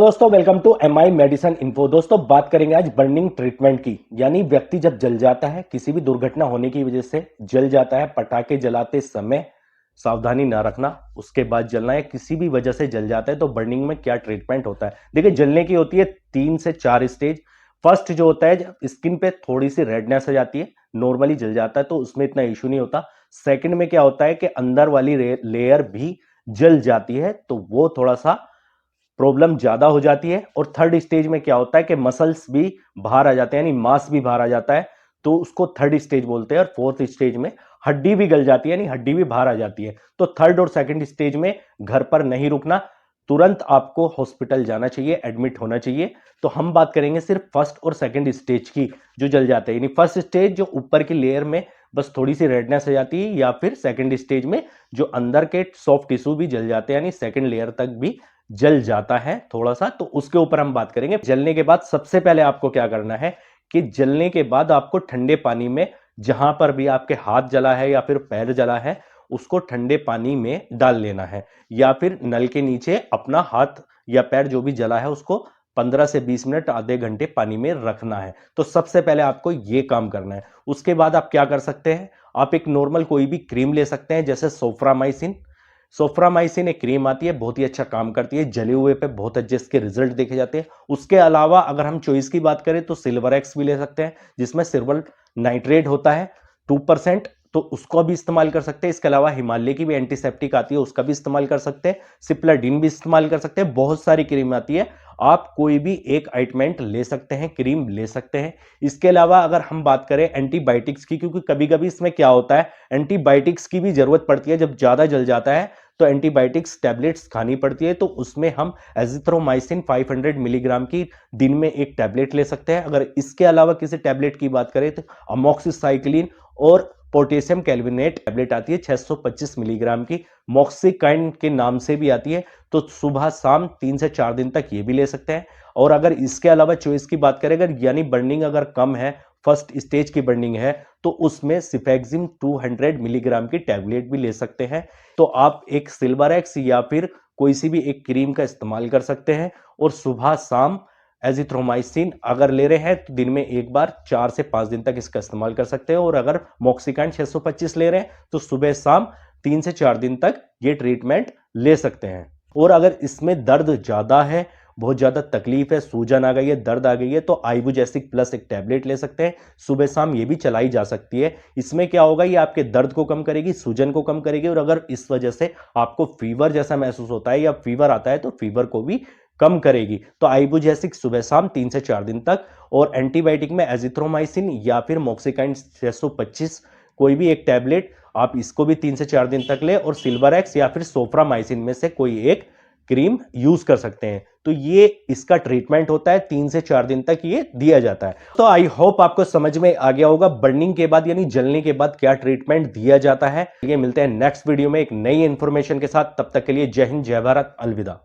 दोस्तों, welcome to MI medicine info. दोस्तों, बात करेंगे आज बर्निंग ट्रीटमेंट की। यानी व्यक्ति जब जल जाता है, किसी भी दुर्घटना होने की वजह से जल जाता है, पटाखे जलाते समय सावधानी ना रखना, उसके बाद जलना है, किसी भी वजह से जल जाता है तो बर्निंग में क्या ट्रीटमेंट होता है। देखिए, जलने की होती है 3 से 4 स्टेज। फर्स्ट जो होता है, स्किन पे थोड़ी सी रेडनेस आ जाती है, नॉर्मली जल जाता है तो उसमें इतना इशू नहीं होता। सेकंड में क्या होता है कि अंदर वाली लेयर भी जल जाती है तो वो थोड़ा सा प्रॉब्लम ज्यादा हो जाती है। और थर्ड स्टेज में क्या होता है कि मसल्स भी बाहर आ जाते हैं, यानी मांस भी बाहर आ जाता है, तो उसको थर्ड स्टेज बोलते हैं। और फोर्थ स्टेज में हड्डी भी गल जाती है, यानी हड्डी भी बाहर आ जाती है। तो थर्ड और सेकंड स्टेज में घर पर नहीं रुकना, तुरंत आपको हॉस्पिटल जाना चाहिए, एडमिट होना चाहिए। तो हम बात करेंगे सिर्फ फर्स्ट और सेकंड स्टेज की, जो जल जाते हैं। यानी फर्स्ट स्टेज जो ऊपर की लेयर में बस थोड़ी सी रेडनेस आ जाती है, या फिर सेकंड स्टेज में जो अंदर के सॉफ्ट टिश्यू भी जल जाते हैं, यानी सेकंड लेयर तक भी जल जाता है थोड़ा सा, तो उसके ऊपर हम बात करेंगे। जलने के बाद सबसे पहले आपको क्या करना है कि जलने के बाद आपको ठंडे पानी में, जहां पर भी आपके हाथ जला है या फिर पैर जला है, उसको ठंडे पानी में डाल लेना है, या फिर नल के नीचे अपना हाथ या पैर जो भी जला है उसको 15 से 20 मिनट, आधे घंटे पानी में रखना है। तो सबसे पहले आपको यह काम करना है। उसके बाद आप क्या कर सकते हैं, आप एक नॉर्मल कोई भी क्रीम ले सकते हैं, जैसे सोफ्रामाइसिन। सोफ्रामाइसिन एक क्रीम आती है, बहुत ही अच्छा काम करती है, जले हुए पे बहुत अच्छे इसके रिजल्ट देखे जाते हैं। उसके अलावा अगर हम चॉइस की बात करें तो सिल्वर एक्स भी ले सकते हैं, जिसमें सिल्वर नाइट्रेट होता है 2%, तो उसको भी इस्तेमाल कर सकते हैं। इसके अलावा हिमालय की भी एंटीसेप्टिक आती है, उसका भी इस्तेमाल कर सकते हैं। सिप्लाडिन भी इस्तेमाल कर सकते हैं। बहुत सारी क्रीम आती है, आप कोई भी एक आइटमेंट ले सकते हैं, क्रीम ले सकते हैं। इसके अलावा अगर हम बात करें एंटीबायोटिक्स की, क्योंकि कभी कभी इसमें क्या होता है, एंटीबायोटिक्स की भी जरूरत पड़ती है। जब ज्यादा जल जाता है तो एंटीबायोटिक्स टैबलेट्स खानी पड़ती है, तो उसमें हम एजिथ्रोमाइसिन 500 मिलीग्राम की दिन में एक टैबलेट ले सकते हैं। अगर इसके अलावा किसी टैबलेट की बात करें तो अमोक्सिसाइक्लिन और पोटेशियम कैल्विनेट टैबलेट आती है 625 मिलीग्राम की, मॉक्सिकाइन के नाम से भी आती है। तो सुबह शाम 3 से 4 दिन तक ये भी ले सकते हैं। और अगर इसके अलावा चॉइस की बात करें, अगर यानी बर्निंग अगर कम है, फर्स्ट स्टेज की बर्निंग है, तो उसमें सिफेक्सिम 200 मिलीग्राम की टैबलेट भी ले सकते हैं। तो आप एक सिल्वर एक्स या फिर कोई सी भी एक क्रीम का इस्तेमाल कर सकते हैं। और सुबह शाम एजिथ्रोमाइसिन अगर ले रहे हैं तो दिन में एक बार 4 से 5 दिन तक इसका इस्तेमाल कर सकते हैं। और अगर मॉक्सिकाइन 625 ले रहे हैं तो सुबह शाम 3 से 4 दिन तक ये ट्रीटमेंट ले सकते हैं। और अगर इसमें दर्द ज्यादा है, बहुत ज्यादा तकलीफ है, सूजन आ गई है, दर्द आ गई है, तो आइबुजेसिक प्लस एक टैबलेट ले सकते हैं। सुबह शाम ये भी चलाई जा सकती है। इसमें क्या होगा, ये आपके दर्द को कम करेगी, सूजन को कम करेगी। और अगर इस वजह से आपको फीवर जैसा महसूस होता है या फीवर आता है तो फीवर को भी कम करेगी। तो आइबुजेसिक सुबह शाम 3 से 4 दिन तक। और एंटीबायोटिक में एजिथ्रोमाइसिन या फिर मॉक्सिकाइन 625 कोई भी एक टैबलेट, आप इसको भी 3 से 4 दिन तक ले। और सिल्वर एक्स या फिर सोफ्रामाइसिन में से कोई एक क्रीम यूज कर सकते हैं। तो ये इसका ट्रीटमेंट होता है, 3 से 4 दिन तक ये दिया जाता है। तो आई होप आपको समझ में आ गया होगा बर्निंग के बाद यानी जलने के बाद क्या ट्रीटमेंट दिया जाता है। ये मिलते हैं नेक्स्ट वीडियो में एक नई इंफॉर्मेशन के साथ। तब तक के लिए जय हिंद, जय भारत, अलविदा।